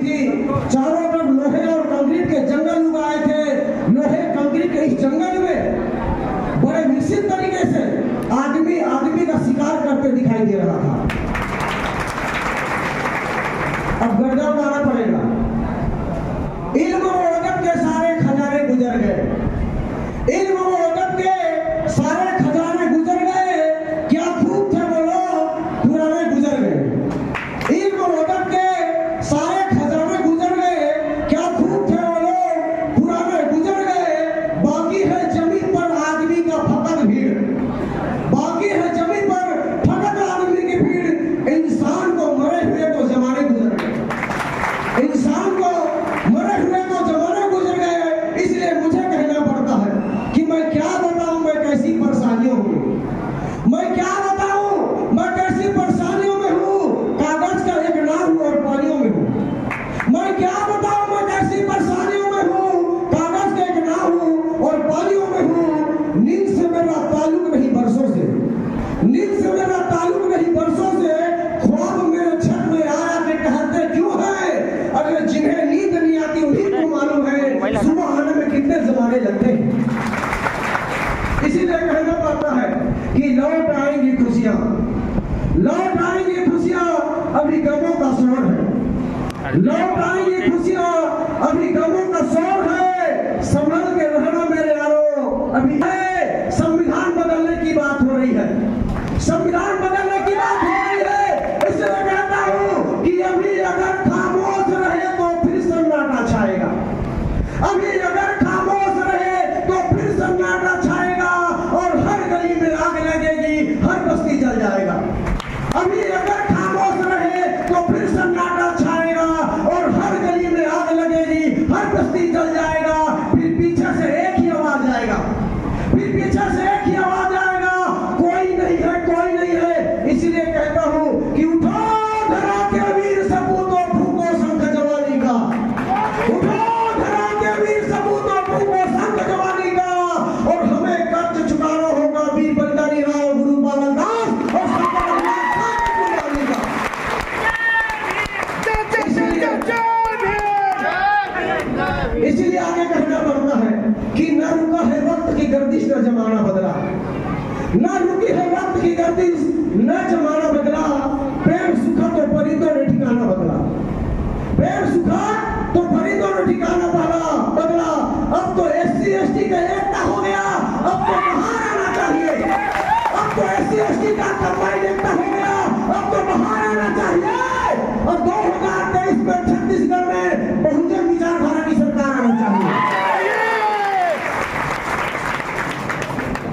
थी, चारों तरफ लोहे और कंक्रीट के जंगल उगाए थे। लोहे कंक्रीट के इस जंगल में बड़े निश्चित तरीके से आदमी का शिकार करते दिखाई दे रहा था। अब गर्दा उड़ाना पड़ेगा। इल्म और अदब के सारे खजाने गुजर गए। इल्म और अदब के सारे खजाने गुजर गए। क्या खूब थे वो लोग, पुराने गुजर गए। इल्म और अदब के सारे खजाने गुजर गए। क्या खूब थे वो लोग, पुराने गुजर गए। बाकी है जमीन पर आदमी का फकत भीड़। बाकी है जमीन पर फकत आदमी की भीड़। इंसान को मरे हुए तो जमाने गुजर गए। इंसान को मरे हुए तो जमाने गुजर गए। इसलिए मुझे कहना पड़ता है कि मैं क्या बताऊं, मैं कैसी परेशानियों में हूं। मैं क्या बताऊं, मैं कैसी परेशानियों में हूं। कागज का एक नाव और पानियों में हूं। मैं क्या बताऊं, मैं कैसी परेशानियों में हूं। कागज का एक नाव और पानियों में हूं। नींद से मेरा ताल्लुक नहीं बरसों से। नींद से मेरा ताल्लुक नहीं बरसों से। ख्वाब मेरे छत में आया कि कहते क्यों है। अगर जिन्हें नींद नहीं आती उन्हीं को मालूम है सुबह आने में कितने जमाने लगते हैं। इसीलिए कहना पड़ता है कि लौट आएंगी खुशियां, लौट आएंगी खुशियां, अभी गमों का शोर है। लौट आएंगी खुशियां, अभी गमों का शोर है। संभल के रहना मेरे यारो, अभी है संविधान बदलने की बात हो रही है। संविधान बदलने की बात हो रही है। इसलिए कहता हूं कि अभी अगर खामोश रहे तो फिर सन्नाटा छाएगा। अभी अगर खामोश रहे तो फिर सन्नाटा छाएगा और हर गली में आग लगेगी, हर बस्ती जल जाएगा। अभी अगर खामोश रहे तो फिर सन्नाटा छाएगा और हर गली में आग लगेगी, हर बस्ती जल जाएगा। फिर पीछे से एक ही आवाज आएगा, फिर पीछे से एक ही आवाज आएगा, कोई नहीं है, कोई नहीं है। इसलिए कहता हूं कि उठो धरा के वीर सपूतों, फूको शंख जवानी का। उठो धरा के वीर सपूतों, फूको शंख जवानी का। और हमें कर्ज चुकाना होगा वीर बलिदानी राव, गुरु बालन दास और शंकर कुर्बानी का। इसलिए आगे कहना पड़ता है कि न रुका है वक्त की गर्दिश, न जमाना बदला। न रुकी है वक्त की गर्दिश, न जमाना बदला। प्रेम सुखा तो फरीदों ने ठिकाना बदला। प्रेम सुखा तो फरीदों ने ठिकाना बदला। अब तो SC ST का एकता हो गया। अब तो बाहर आना चाहिए। अब तो SC ST का कंबाइंड एकता हो गया। अब तो बाहर आना चाहिए। और 2023 में छत्तीसगढ़ में बहुजन विचारधारा की सरकार आना चाहिए।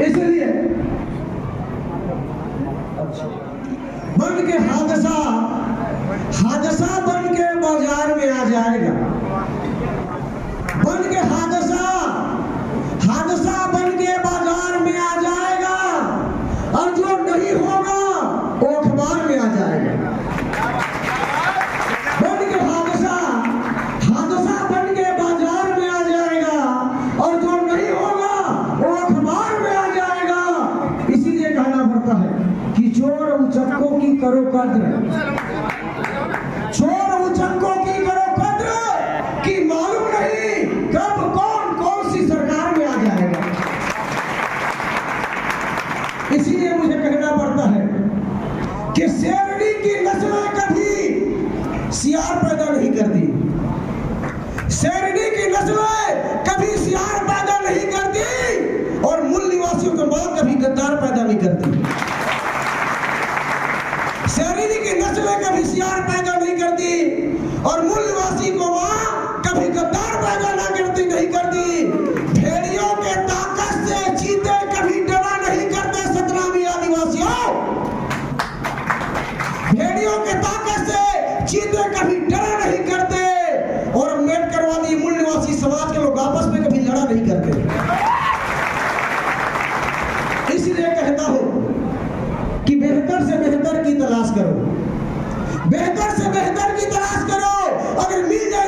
इसलिए बन के हादसा बन के बाजार में आ जाएगा। बन के हादसा बन के बाजार में आ जाएगा। और जो नहीं होगा वो अखबार में आ जाएगा। बन के हादसा बन के बाजार में आ जाएगा। और जो नहीं होगा वो अखबार में आ जाएगा। इसीलिए कहना पड़ता है कि चोर उचक्कों की करो कद्र। चोर उचक्कों की करो कद्र, कि मालूम नहीं कब कौन सी सरकार में आ जाएगा। इसीलिए मुझे कहना पड़ता है कि शेरनी की नस्लें कभी सियार पैदा नहीं करती। शेरनी की नस्लें कभी सियार पैदा नहीं करती। और मूल निवासियों के बाद कभी गद्दार पैदा नहीं करती। शेरनी की नस्लें कभी सियार पैदा नहीं करती और मूल निवासी को मां कभी गद्दार पैदा नहीं करती। भेड़ियों के ताकत से चीते कभी डरा नहीं करते। सतनामी आदिवासियों, भेड़ियों के ताकत से चीते कभी डरा नहीं करते। और अम्बेडकरवादी मूल निवासी समाज के लोग आपस में कभी लड़ा नहीं करते। इसलिए कहता हूं कि बेहतर से बेहतर की तलाश करो। बेहतर से बेहतर की तलाश करो। अगर मिल जाए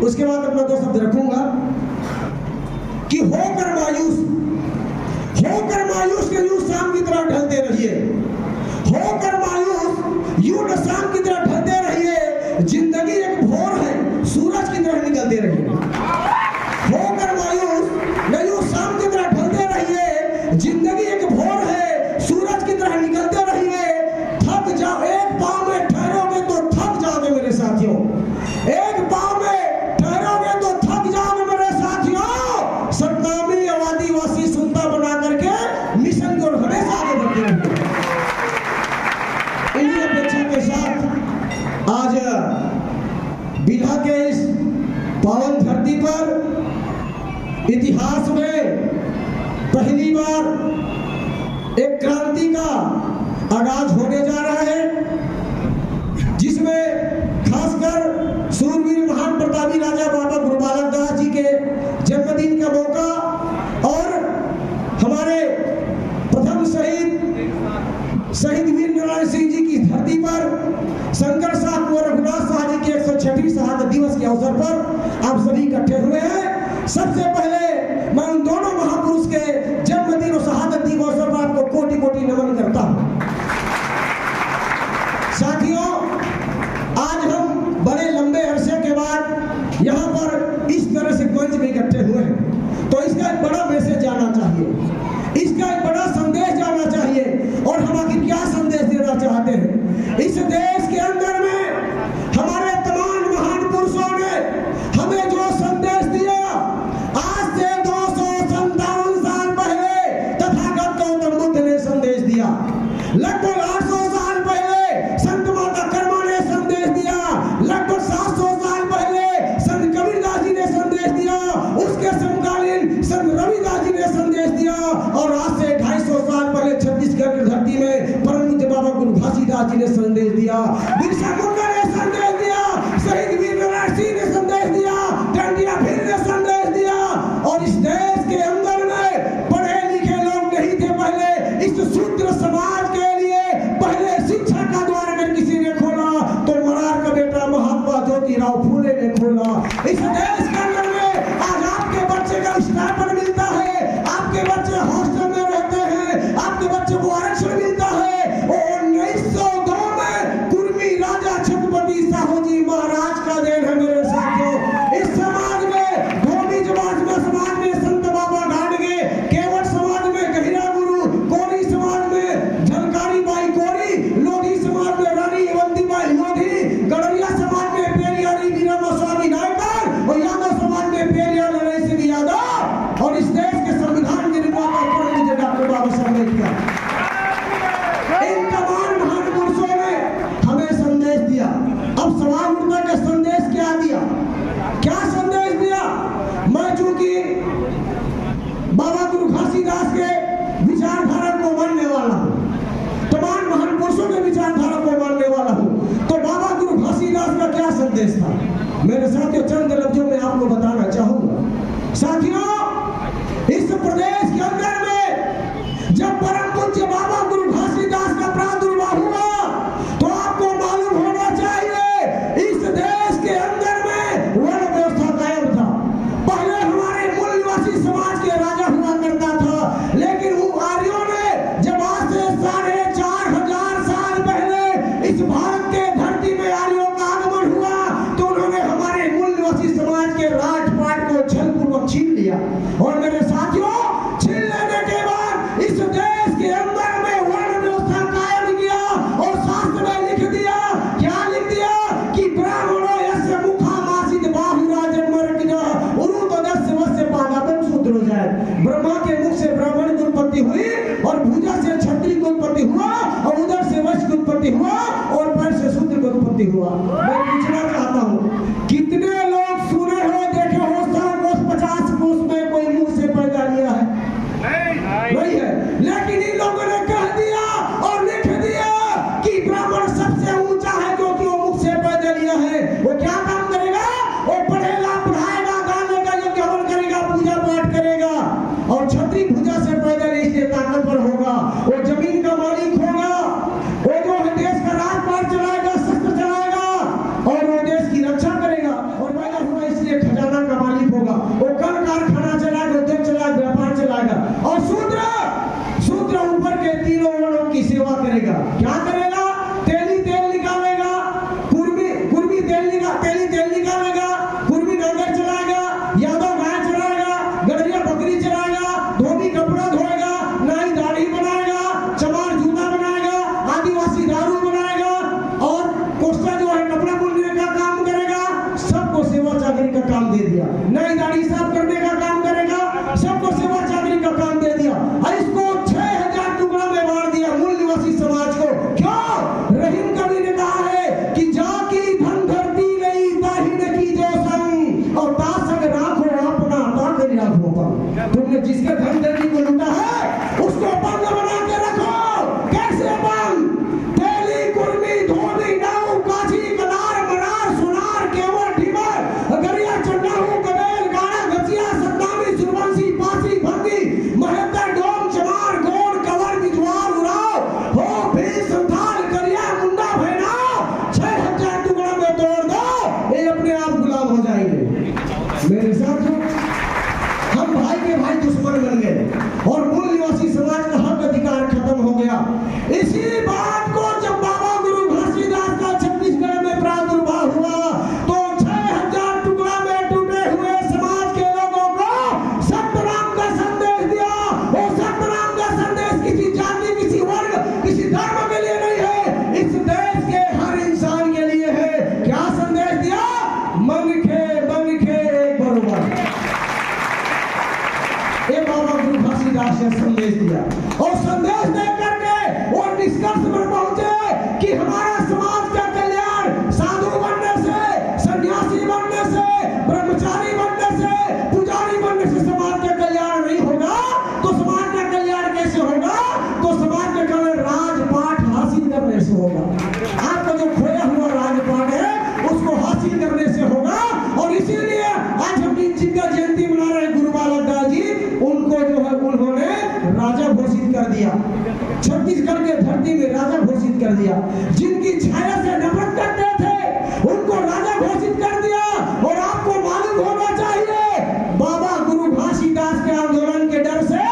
उसके बाद अपना दो शब्द रखूंगा कि होकर मायूस के यूं शाम की तरह ढलते रहिए, होकर मायूस यूं न शाम की तरह ढलते रहिए, जिंदगी एक भोर है सूरज की तरह निकलते रहिए। होकर मायूस न यूं शाम की तरह ढलते रहिए, जिंदगी एक भोर है सूरज की तरह निकलते रहिए। थक जाओ, एक पाँव में ठहरोगे तो थक जाओगे मेरे साथियों, एक पाँव में ठहरोगे तो थक जाओगे मेरे साथियों। सतनामी आदिवासी सुनता बना करके मिशन को हमेशा आगे बढ़ते रहिए। इन्हीं अपेक्षा के साथ आज बिल्हा के इस पावन धरती पर इतिहास में पहली बार एक क्रांति का आगाज होने जा रहा है, जिसमें खासकर सूरवीर महान प्रतापी राजा बाबा गुरु बालक दास जी के जन्मदिन का मौका और हमारे प्रथम शहीद वीर नारायण सिंह जी की धरती पर शंकर साहब कुंवर रघुनाथ शाह जी के 106वीं शहादत दिवस के अवसर पर आप सभी इकट्ठे हुए हैं। सबसे पहले मैं उन दोनों महापुरुष के जन्मदिन और शहादत दिवस अवसर पर आपको कोटि कोटि नमन करता हूं। साथियों, आज हम बड़े लंबे अरसे के बाद यहाँ पर इस तरह से मंच में इकट्ठे हुए हैं, तो इसका एक बड़ा मैसेज जाना चाहिए, इसका एक बड़ा संदेश जाना चाहिए। और हम आखिर क्या संदेश देना चाहते हैं? इस देश के अंदर में हमारे तमाम महान पुरुषों ने हमें जो संदेश दिया, आज से 257 साल पहले तथागत गौतम बुद्ध ने संदेश दिया, लगभग 800 साल पहले संत माता कर्मा ने संदेश दिया, लगभग 700 साल पहले संत कबीरदास जी ने संदेश दिया, उसके समकालीन संत रविदास जी ने संदेश दिया, और आज से 250 साल पहले छत्तीसगढ़ की धरती में परम पूज्य बाबा गुरु घासीदास जी ने संदेश दिया, बिरसा मुंडा ने संदेश दिया, शहीद वीर नारायण सिंह ने संदेश दिया, टंडिया भील ने संदेश दिया। और इस देश के अंदर में पढ़े लिखे लोग नहीं थे पहले, इस शूद्र समाज के लिए पहले शिक्षा का द्वार अगर किसी ने खोला तो मरार का बेटा महात्मा ज्योतिराव फूले ने खोला। इस देश के अंदर में आज आपके बच्चे का स्टाइपेंड मिलता है, आपके बच्चे हॉस्टल में रहते हैं, आपके बच्चे को आरक्षण मिलता है। और 1902 में कुर्मी राजा छत्रपति साहू जी महाराज का देन है मेरे साथियों। इस समाज में धोबी समाज में संत बाबा घाटगे, केवट समाज में गहिरा गुरु, कोरी समाज में झलकारी बाई कोरी, लोधी समाज में रानी अवंती बाई लोधी, गड़रिया समाज में पेरियारी वीरम स्वामी नायकर, और यादव समाज में पेरिया लड़ाई सिंह यादव। और इस देश के संविधान के निर्माता डॉक्टर बाबा साहब अम्बेडकर, इन तमाम महान पुरुषों ने हमें संदेश दिया। अब सवाल उठता है कि संदेश क्या दिया, क्या संदेश दिया? मैं चूंकि बाबा गुरु घासीदास के विचारधारा को मानने वाला हूँ, तमाम महान पुरुषों के विचारधारा को मानने वाला हूँ, तो बाबा गुरु घासीदास का क्या संदेश था मेरे साथियों, चंद लफ्जों में आपको बताना चाहूंगा। साथियों, इस प्रदेश के अंदर में जब परम पूज्य बाबा गुरु घासीदास का प्रादुर्भाव हुआ तो आपको मालूम होना चाहिए इस देश के अंदर में वर्ण व्यवस्था कायम था। पहले हमारे मूल निवासी समाज के राजा हुआ करता था, लेकिन वो आर्यों ने जब आज से 4500 साल पहले इस भारत के धरती में आर्यों का आगमन हुआ तो उन्होंने हमारे मूल निवासी समाज के राजपाट को छलपूर्वक छीन लिया। और मेरे साथियों, छीन लेने के बाद इस देश के अंदर में वर्ण व्यवस्था कायम किया और शास्त्र में लिख दिया, क्या लिख दिया कि ब्राह्मणों यस्य मुखामासित बाहुराजन मर्गिना उरुतदस्य वस्य पादापन शूद्रो जाए। ब्रह्मा के मुख से ब्राह्मण की उत्पत्ति हुई और भुजा से क्षत्रिय की उत्पत्ति हुआ और उदर से वैश्य की उत्पत्ति हुआ और पैर से शूद्र की उत्पत्ति हुआ। मैं पूछना चाहता हूँ, कितने लोग सुने हो, देखे हो काम दे दिया, नई दाढ़ी साफ करने का काम करेगा, सबको सेवा चाकरी का काम दे दिया, इसको 6000 टुकड़ा में बांट दिया मूल निवासी समाज को। क्यों? रहीम कवि ने कहा है कि जाकी धन धरती गई ताहिन की जो संग और तासक राखो अपना ताकरी राखो पर। तुमने जिसके धन धरती को लूटा है उसको बंद बना के रखो। कैसे बंद? तेली कुर्मी धोबी नाऊ काछी कलार मरार सुनार केवल ढिमर गरिया चंडाहू गबेल गाड़ा गचिया सत्तामी सुरवंशी पासी भंगी महत्ता डोम चमार गोड़ कवर बिजवार उड़ाव हो भी संथाल करिया मुंडा भैना 6000 टुकड़ा में तोड़ दो, ये अपने आप गुलाम हो जाएंगे। मेरे साथियों, हम भाई के भाई दुश्मन बन गए और मूल निवासी समाज का हक अधिकार खत्म हो गया। इसी बात को जब बाबा गुरु घासीदास का छत्तीसगढ़ में प्रादुर्भाव हुआ तो 6000 टुकड़ा में टूटे हुए समाज के लोगों को सत्यनाम का संदेश दिया। वो सत्यनाम का संदेश किसी जाति, किसी वर्ग, किसी धर्म के लिए नहीं है, इस देश के हर इंसान के लिए है। क्या संदेश दिया? मन खे एक बरोबर। ये बाबा गुरु घासीदास ने संदेश दिया और संदेश दे करके वो निष्कर्ष पर पहुंचे कि हमारा समाज का कल्याण साधु बनने से, सन्यासी बनने से, ब्रह्मचारी बनने से, पुजारी बनने से समाज का कल्याण नहीं होगा। तो समाज का कल्याण कैसे होगा? तो समाज का कल्याण राजपाट हासिल करने से होगा। आपका जो खोया हुआ राजपाट है उसको हासिल करने से होगा। और इसीलिए आज हम जिनका जयंती मना रहे हैं गुरु बालक दास जी, उनको जो है उन्होंने राजा घोषित कर दिया, छत्तीसगढ़ के धरती में राजा घोषित कर दिया। जिनकी छाया से नफरत करते थे उनको राजा घोषित कर दिया। और आपको मालूम होना चाहिए बाबा गुरु घासीदास के आंदोलन के डर से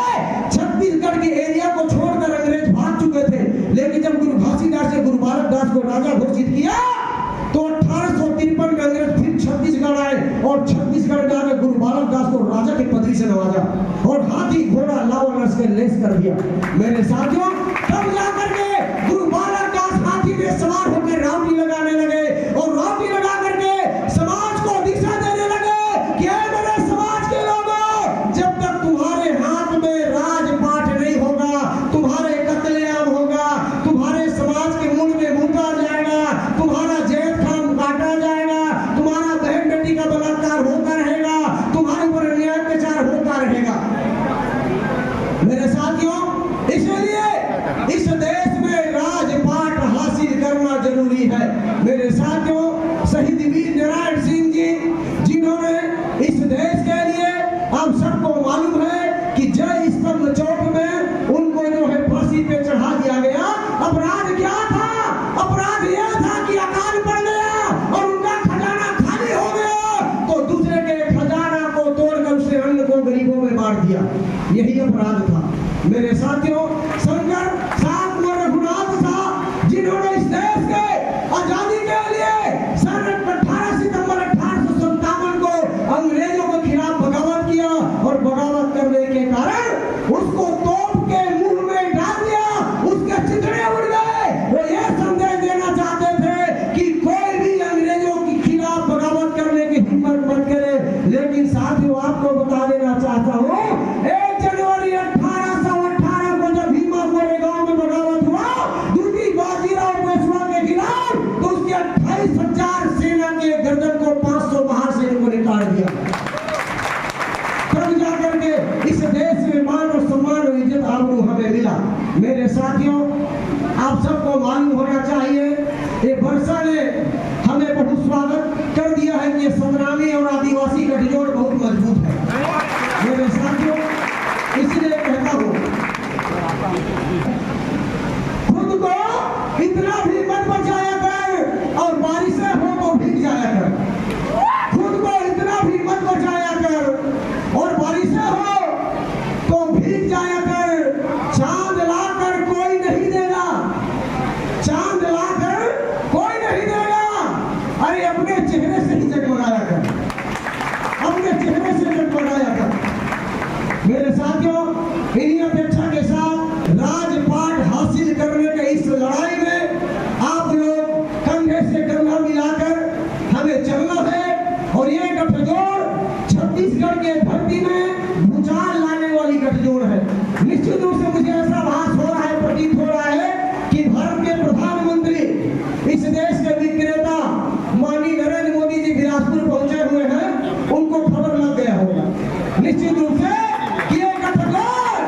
छत्तीसगढ़ के एरिया को छोड़कर अंग्रेज भाग चुके थे, लेकिन जब गुरु घासीदास ने गुरु बालक दास को राजा घोषित किया तो 1853 में अंग्रेज फिर छत्तीसगढ़ आए और छत्तीसगढ़ में आकर गुरु बालक दास को राजा की पदवी से नवाजा और हाथी घोड़ा लावा लश्कर लेस कर दिया। मेरे साथियों, तब जाकर के गुरु बालक दास हाथी में सवार होकर रावटी लगाने लगे और रावटी लगा करके समाज को दिशा देने लगे कि मेरे समाज के लोगों, जब तक तुम्हारे हाथ में राजपाट नहीं होगा, तुम्हारे कत्लेआम होगा, तुम्हारे समाज के मुंह में मुंगा जाएगा, तुम्हारा जेब खान काटा जाएगा, तुम्हारा बहन बेटी का बलात्कार होता रहेगा, तुम्हारे ऊपर अन्याय अत्याचार होता रहेगा। मेरे साथियों, इसलिए इस देश में राजपाट हासिल करना जरूरी है। मेरे साथियों, शहीद वीर नारायण सिंह जी जिन्होंने इस देश के लिए, आप सबको मालूम है कि जय स्तंभ चौक में उनको जो है फांसी पे चढ़ा दिया गया। अपराध क्या था? अपराध यह था कि अकाल पड़ गया और उनका खजाना खाली हो गया तो दूसरे के खजाना को तोड़कर उससे अन्न को गरीबों में बांट दिया। यही अपराध था। मेरे साथियों, शंकर साहब रघुनाथ साहब जिन्होंने इस देश के आजादी के लिए सन 18 सितंबर 1857 को अंग्रेजों के खिलाफ बगावत किया और बगावत करने के कारण उसको तोप के मुंह में डाल दिया, उसके चितड़े उड़ गए। वो ये संदेश देना चाहते थे कि कोई भी अंग्रेजों के खिलाफ बगावत करने की हिम्मत मत करे। लेकिन साथियों, आपको बता देना चाहता हूँ, 1 जनवरी 1818 को जब भीमा कोरेगांव में बगावत हुआ दूसरी बाजीराव पेशवा के खिलाफ, तो उसके 28,000 सेना के गर्दन को 500 महासैनिकों ने काट दिया। तब जाकर के इस देश में मान और सम्मान और इज्जत आबरू हमें मिला। मेरे साथियों, आप सबको मालूम होना चाहिए, ये वर्षा ने हमें बहुत स्वागत कर दिया है कि संग्रामी और आदिवासी गठजोड़ बहुत मजबूत है। मेरे साथियों, इसलिए कहता हूँ, खुद को इतना भी मत बचाया कर और बारिशें हो तो भीग जाया कर। खुद को इतना भी मत बचाया कर और बारिशें हो तो भीग जाया कर। चांद लाकर कोई नहीं देगा, चांद लाकर कोई नहीं देगा। अरे अपने चेहरे से ही जगमगाया कर, अपने गठजोड़ छत्तीसगढ़ के धरती में भूचाल लाने वाली गठजोड़ है। निश्चित रूप से मुझे ऐसा आभास हो रहा है, प्रतीत हो रहा है कि भारत के प्रधानमंत्री, इस देश के विक्रेता माननीय नरेंद्र मोदी जी बिलासपुर पहुंचे हुए हैं, उनको खबर लग गया होगा निश्चित रूप से कि ये गठजोड़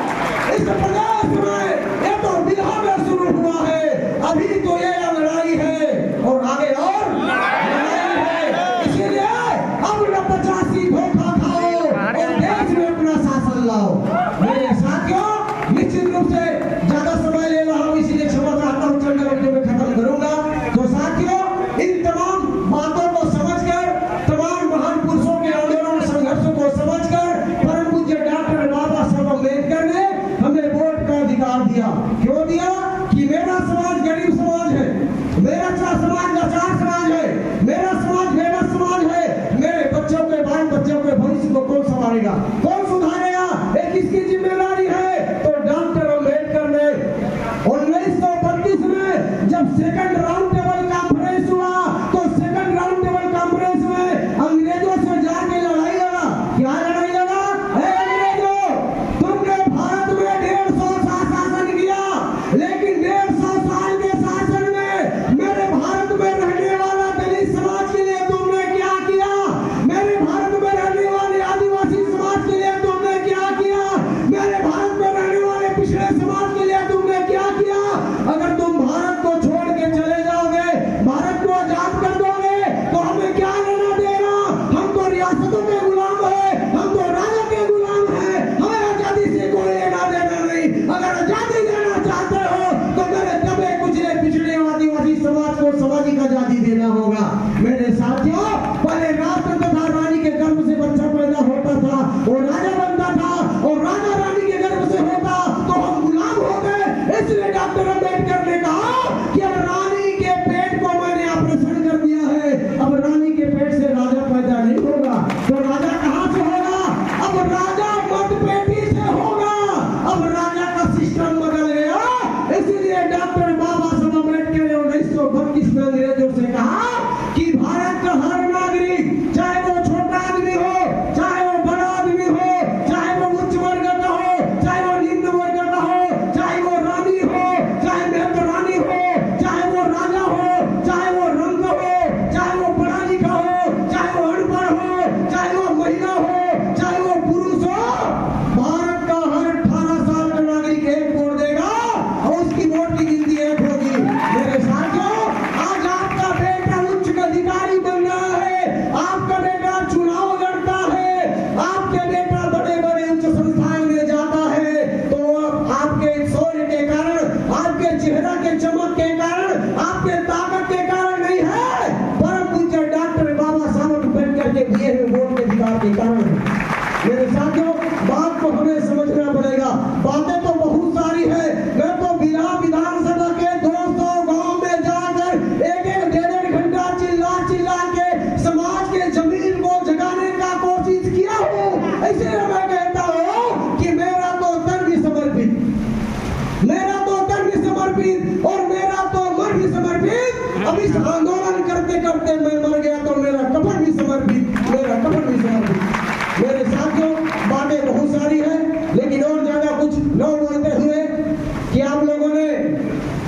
इस प्रदेश में ये तो बिहार में शुरू हुआ है, अभी तो ये लड़ाई है और आगे और लड़ाई है। इसीलिए अब न 85 धोखा खाओ और देश में अपना शासन लाओ। मेरे साथियों, निश्चित रूप से ज्यादा समय ले रहा हूं, इसीलिए क्षमा चाहता हूं, चंद मिनटों में खत्म करूंगा। तो साथियों, इन तमाम बातों को समझकर, तमाम महान पुरुषों के आंदोलन संघर्षों को समझकर परम पूज्य डॉक्टर बाबा साहब अम्बेडकर ने हमें वोट का अधिकार दिया। क्यों दिया? कि मेरा समाज गरीब समाज है, मेरा समाज लाचार समाज है, मेरा समाज मेरा समाज है, मेरे बच्चों के बाल बच्चों के भविष्य को कौन संभालेगा, कौन सुधारेगा, ये किसकी जिम्मेदारी है? तो डॉक्टर अम्बेडकर ने 1932 में जब सेकंड राउंड टेबल कॉन्फ्रेंस हुआ, तो सेकंड राउंड टेबल कॉन्फ्रेंस में अंग्रेजों से जाके लड़ाई लड़ा। क्या लड़ाई लड़ा? अंग्रेजों, तुमने भारत में 150 साल शासन किया, लेकिन 150 साल के शासन में मेरे भारत में रहने वाला दलित समाज के लिए तुमने क्या किया? मेरे भारत में रहने वाले आदिवासी समाज के लिए तुमने क्या किया? मेरे भारत में रहने वाले पिछड़े समाज के लिए तुमने क्या किया? अगर तुम भारत को छोड़ के चले जाओगे, भारत को आजाद कर दोगे, तो हमें क्या लेना देना? हम तो रियासतों के गुलाम है, हम तो राजा के गुलाम है, हमें आजादी से कोई लेना देना नहीं। अगर आजादी देना चाहते हो तो मेरे दबे कुचले पिछड़े आदिवासी समाज को सामाजिक आजादी देना होगा। मेरे साथियों, पहले राष्ट्र तथा रानी के गर्भ से बच्चा पैदा होता था, वो राजा बनता था, और राजा रानी के गर्भ से होता तो हम गुलाम हो गए। इसलिए डॉक्टर अम्बेडकर ने कहा कि अब रानी के पेट को मैंने ऑपरेशन कर दिया है, अब रानी के पेट से राजा पैदा नहीं होगा। तो राजा कहां से होगा? अब राजा मतपेटी से होगा। अब राजा का सिस्टम बदल गया। इसीलिए डॉक्टर बाबा साहब अम्बेडकर ने 1932 में अंग्रेजों से कहा कि भारत का हर नागरिक, चाहे वो छोटा आदमी हो, चाहे वो बड़ा आदमी हो, चाहे वो उच्च वर्ग का हो, चाहे वो निम्न वर्ग का हो, चाहे वो रानी हो, चाहे मेहतरानी हो, चाहे वो राजा हो, चाहे वो रंग हो, चाहे वो पढ़ा लिखा हो, चाहे वो अनपढ़ हो, चाहे वो महिला हो, चाहे वो पुरुष हो, भारत का हर 18 साल का नागरिक एक वोट देगा और उसकी वोट की गिनती एक होगी। मेरे साथियों, आज आपका बेटा उच्च अधिकारी बन रहा है, आपका बेटा चुनाव लड़ता है, आपके बेटा बड़े बड़े उच्च संस्थान में जाता है, तो आपके शौर्य के कारण, आपके चेहरा के चमक के कारण, आपके ताकत के कारण नहीं है, परम पूज्य डॉक्टर बाबा साहब अम्बेडकर के दिए हुए वोट के अधिकार के कारण है। मेरे साथियों, बात को हमें समझना पड़ेगा। बातें तो बहुत सारी है, मैं तो बिना विधानसभा के 200 गांव में जाकर एक डेढ़ घंटा चिल्ला के समाज के जमीन को जगाने का कोशिश किया हूँ। इसलिए मैं कहता हूँ कि मेरा तो तन भी समर्पित, मेरा तो तन भी समर्पित और मेरा तो मन भी समर्पित। अब इस आंदोलन करते करते मैं मर गया तो मेरा कफन भी समर्पित, मेरा कफन भी समर्पित। मेरे साथियों, बातें बहुत सारी हैं, लेकिन और ज्यादा कुछ न बोलते हुए कि आप लोगों ने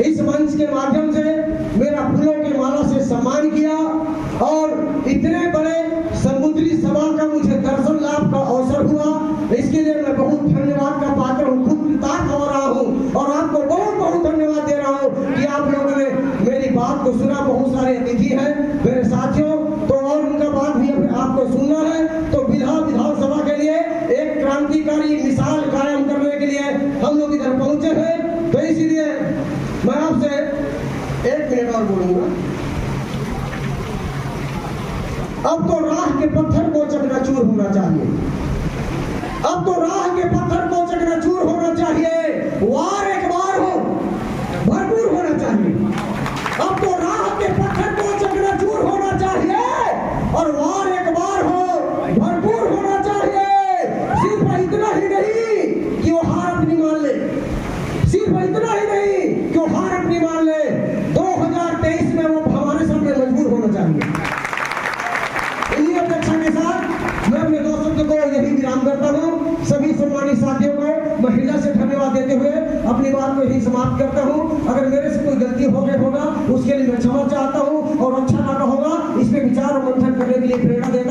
इस मंच के माध्यम से मेरा फूलों के माला से सम्मान किया और इतने बड़े समुद्री सभा का मुझे दर्शन लाभ का अवसर हुआ, इसके लिए मैं बहुत धन्यवाद का पात्र हूँ, खुद कृतार्थ हो रहा हूँ और आपको बहुत बहुत धन्यवाद दे रहा हूँ कि आप लोगों ने मेरी बात को सुना। बहुत सारे अतिथि हैं मेरे साथियों, तो और उनका बात भी आपको सुनना है, तो विधानसभा के लिए एक क्रांतिकारी मिसाल कायम करने के लिए हम लोग इधर पहुंचे हैं। तो इसीलिए मैं आपसे 1 मिनट और बोलूंगा। अब तो राह के पत्थर को चकनाचूर होना चाहिए, अब तो राह के पत्थर को चकनाचूर होना चाहिए, वार एक बार हो, भरपूर होना चाहिए। अब तो राह के पत्थर को चकनाचूर होना चाहिए और वार एक बार हो, भरपूर होना चाहिए। सिर्फ इतना ही नहीं कि वो हार अपनी मान ले, सिर्फ इतना ही नहीं कि वो हार अपनी मान ले, 2023 में वो हमारे सामने मजबूर होना चाहिए। इन्हीं अपेक्षा के साथ अपनी बात को यही समाप्त करता हूँ। अगर मेरे से कोई गलती हो गई होगा उसके लिए मैं क्षमा चाहता हूँ, और अच्छा लगा होगा इस पे विचार और मंथन करने के लिए प्रेरणा दे